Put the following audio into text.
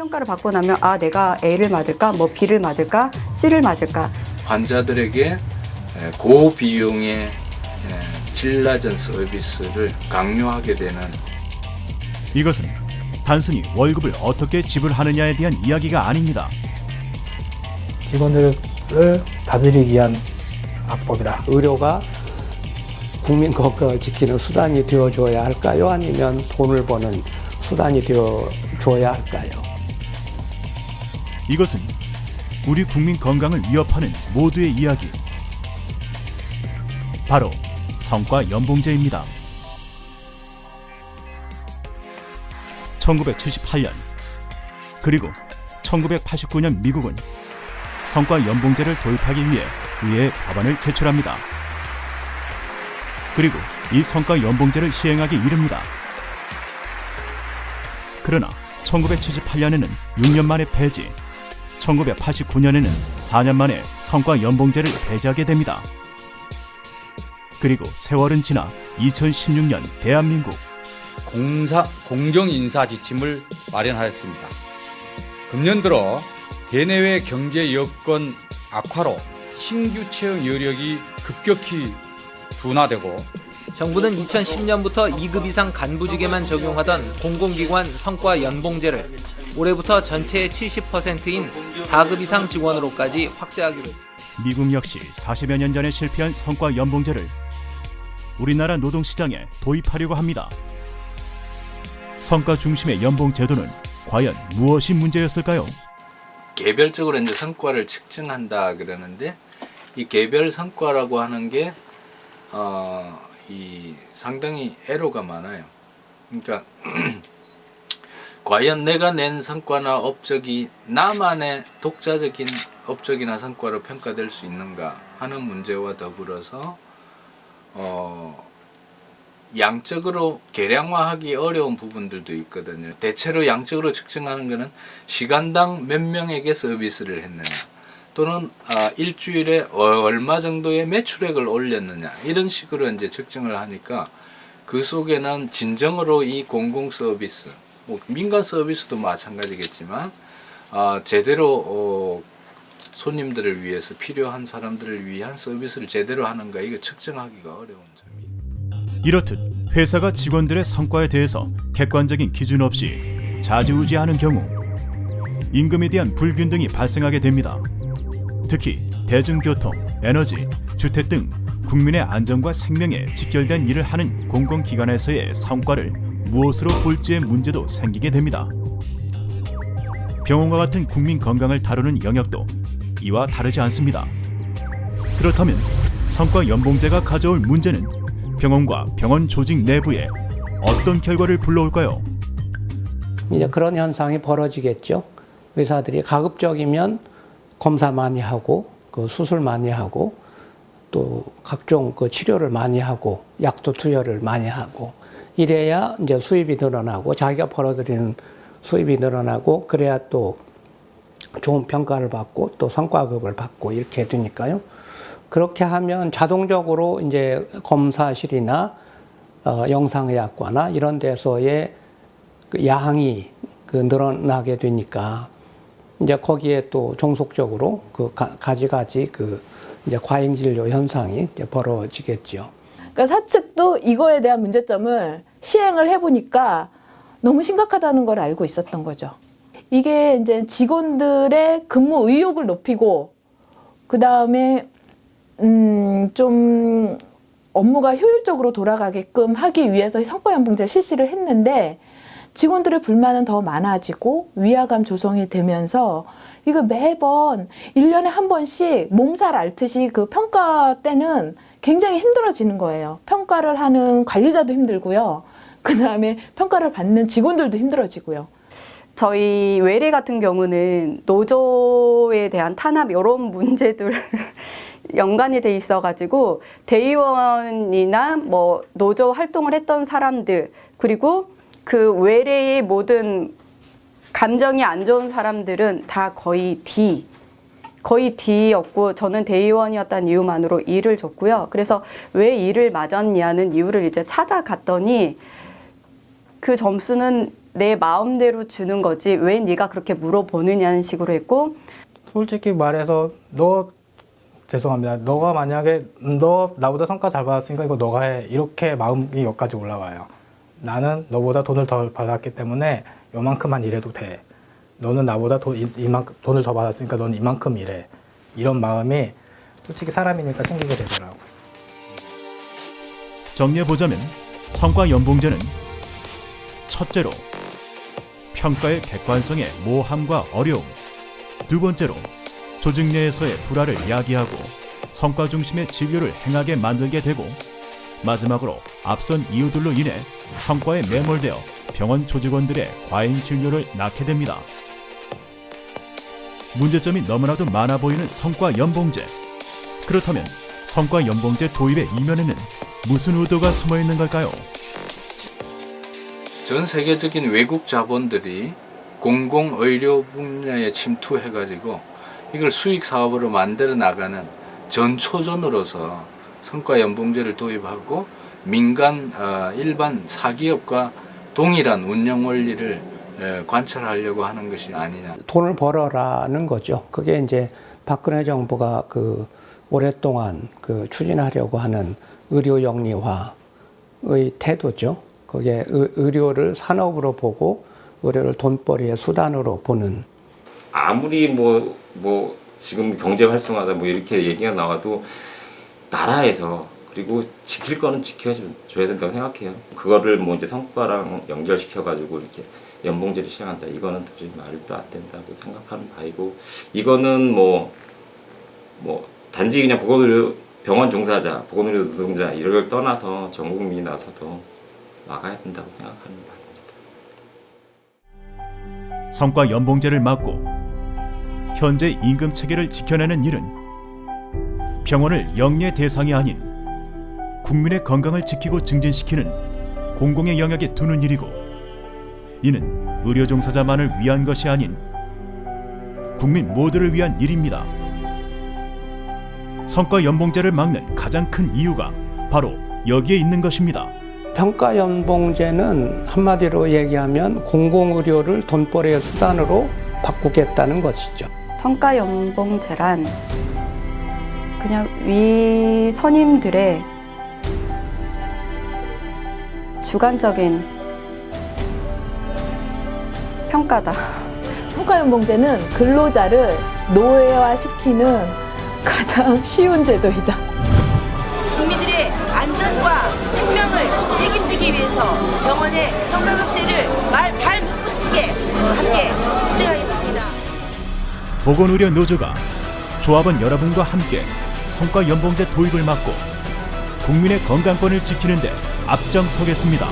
평가를 받고 나면 아 내가 A를 맞을까 뭐 B를 맞을까 C를 맞을까. 환자들에게 고비용의 질 낮은 서비스를 강요하게 되는. 이것은 단순히 월급을 어떻게 지불하느냐에 대한 이야기가 아닙니다. 직원들을 다스리기 위한 악법이다. 의료가 국민 건강을 지키는 수단이 되어줘야 할까요? 아니면 돈을 버는 수단이 되어줘야 할까요? 이것은 우리 국민 건강을 위협하는 모두의 이야기. 바로 성과 연봉제입니다. 1978년 그리고 1989년 미국은 성과 연봉제를 도입하기 위해 의회에 법안을 제출합니다. 그리고 이 성과 연봉제를 시행하기 이릅니다. 그러나 1978년에는 6년 만에 폐지, 1989년에는 4년 만에 성과 연봉제를 폐지하게 됩니다. 그리고 세월은 지나 2016년 대한민국 공정인사 지침을 마련하였습니다. 금년 들어 대내외 경제 여건 악화로 신규 채용 여력이 급격히 둔화되고 정부는 2010년부터 2급 이상 간부직에만 적용하던 공공기관 성과 연봉제를 올해부터 전체의 70%인 4급 이상 직원으로까지 확대하기로 했습니다. 미국 역시 40여 년 전에 실패한 성과 연봉제를 우리나라 노동시장에 도입하려고 합니다. 성과 중심의 연봉 제도는 과연 무엇이 문제였을까요? 개별적으로 이제 성과를 측정한다 그러는데 이 개별 성과라고 하는 게 상당히 애로가 많아요. 그러니까 과연 내가 낸 성과나 업적이 나만의 독자적인 업적이나 성과로 평가될 수 있는가 하는 문제와 더불어서 양적으로 계량화하기 어려운 부분들도 있거든요. 대체로 양적으로 측정하는 것은 시간당 몇 명에게 서비스를 했느냐 또는 일주일에 얼마 정도의 매출액을 올렸느냐 이런 식으로 이제 측정을 하니까 그 속에는 진정으로 이 공공 서비스, 뭐 민간 서비스도 마찬가지겠지만 제대로 손님들을 위해서 필요한 사람들을 위한 서비스를 제대로 하는가 이거 측정하기가 어려운 점이에요. 이렇듯 회사가 직원들의 성과에 대해서 객관적인 기준 없이 좌지우지하는 경우 임금에 대한 불균등이 발생하게 됩니다. 특히 대중교통, 에너지, 주택 등 국민의 안전과 생명에 직결된 일을 하는 공공기관에서의 성과를 무엇으로 볼지의 문제도 생기게 됩니다. 병원과 같은 국민 건강을 다루는 영역도 이와 다르지 않습니다. 그렇다면 성과 연봉제가 가져올 문제는 병원과 병원 조직 내부에 어떤 결과를 불러올까요? 이제 그런 현상이 벌어지겠죠. 의사들이 가급적이면 검사 많이 하고 그 수술 많이 하고 또 각종 그 치료를 많이 하고 약도 투여를 많이 하고 이래야 이제 수입이 늘어나고 자기가 벌어들이는 수입이 늘어나고 그래야 또 좋은 평가를 받고 또 성과급을 받고 이렇게 되니까요. 그렇게 하면 자동적으로 이제 검사실이나 영상의학과나 이런 데서의 그 양이 늘어나게 되니까 이제 거기에 또 종속적으로 그 가지가지 그 이제 과잉 진료 현상이 이제 벌어지겠죠. 그러니까 사측도 이거에 대한 문제점을 시행을 해보니까 너무 심각하다는 걸 알고 있었던 거죠. 이게 이제 직원들의 근무 의욕을 높이고 그 다음에 좀 업무가 효율적으로 돌아가게끔 하기 위해서 성과연봉제를 실시를 했는데 직원들의 불만은 더 많아지고 위화감 조성이 되면서 이거 매번 1년에 한 번씩 몸살 앓듯이 그 평가 때는 굉장히 힘들어지는 거예요. 평가를 하는 관리자도 힘들고요. 그 다음에 평가를 받는 직원들도 힘들어지고요. 저희 외래 같은 경우는 노조에 대한 탄압 이런 문제들 연관이 돼 있어가지고 대의원이나 뭐 노조 활동을 했던 사람들 그리고 그 외래의 모든 감정이 안 좋은 사람들은 다 거의 D였고 저는 대의원이었다는 이유만으로 E를 줬고요. 그래서 왜 E를 맞았냐는 이유를 이제 찾아갔더니 그 점수는 내 마음대로 주는 거지 왜 네가 그렇게 물어보느냐는 식으로 했고 솔직히 말해서 죄송합니다. 너가 만약에 너 나보다 성과 잘 받았으니까 이거 너가 해. 이렇게 마음이 여기까지 올라와요. 나는 너보다 돈을 더 받았기 때문에 요만큼만 일해도 돼. 너는 나보다 돈을 더 받았으니까 너는 이만큼 일해. 이런 마음이 솔직히 사람이니까 생기게 되더라고요. 정리해보자면 성과 연봉제는 첫째로 평가의 객관성의 모함과 어려움, 두 번째로 조직 내에서의 불화를 야기하고 성과 중심의 진료를 행하게 만들게 되고 마지막으로 앞선 이유들로 인해 성과에 매몰되어 병원 조직원들의 과잉 진료를 낳게 됩니다. 문제점이 너무나도 많아 보이는 성과 연봉제. 그렇다면 성과 연봉제 도입의 이면에는 무슨 의도가 숨어 있는 걸까요? 전 세계적인 외국 자본들이 공공의료 분야에 침투해가지고 이걸 수익 사업으로 만들어 나가는 전초전으로서 성과 연봉제를 도입하고 민간 일반 사기업과 동일한 운영 원리를 관철하려고 하는 것이 아니냐. 돈을 벌어라는 거죠. 그게 이제 박근혜 정부가 오랫동안 추진하려고 하는 의료 영리화의 태도죠. 그게 의료를 산업으로 보고 의료를 돈벌이의 수단으로 보는. 아무리 뭐 지금 경제 활성화다 뭐 이렇게 얘기가 나와도 나라에서 그리고 지킬 거는 지켜줘야 된다고 생각해요. 그거를 뭐 이제 성과랑 연결시켜 가지고 이렇게 연봉제를 시행한다. 이거는 도저히 말도 안 된다고 생각하는 바이고, 이거는 뭐 단지 그냥 보건의료 병원 종사자, 보건의료 노동자 이런 걸 떠나서 전 국민이 나서서 막아야 된다고 생각하는 바입니다. 성과 연봉제를 막고 현재 임금 체계를 지켜내는 일은 병원을 영리의 대상이 아닌 국민의 건강을 지키고 증진시키는 공공의 영역에 두는 일이고, 이는 의료 종사자만을 위한 것이 아닌 국민 모두를 위한 일입니다. 성과 연봉제를 막는 가장 큰 이유가 바로 여기에 있는 것입니다. 평가 연봉제는 한마디로 얘기하면 공공의료를 돈벌이의 수단으로 바꾸겠다는 것이죠. 성과 연봉제란 그냥 위 선임들의 주관적인 평가다. 성과연봉제는 근로자를 노예화시키는 가장 쉬운 제도이다. 국민들의 안전과 생명을 책임지기 위해서 병원의 성과급제를 발 못 붙이게 함께 수행하겠습니다. 보건의료 노조가 조합원 여러분과 함께 성과 연봉제 도입을 막고 국민의 건강권을 지키는 데 앞장서겠습니다.